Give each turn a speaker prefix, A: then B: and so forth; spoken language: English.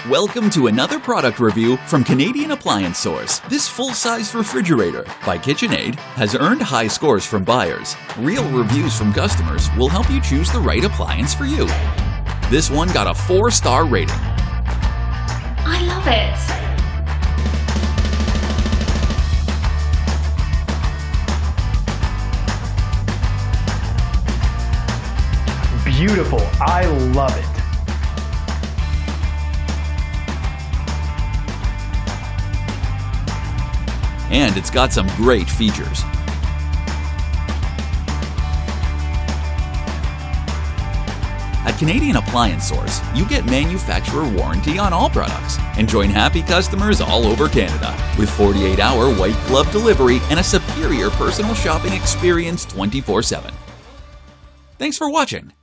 A: Welcome to another product review from Canadian Appliance Source. This full-size refrigerator by KitchenAid has earned high scores from buyers. Real reviews from customers will help you choose the right appliance for you. This one got a 4-star rating.
B: I love it!
C: Beautiful. I love it.
A: And it's got some great features. At Canadian Appliance Source, you get manufacturer warranty on all products and join happy customers all over Canada with 48-hour white glove delivery and a superior personal shopping experience 24/7. Thanks for watching.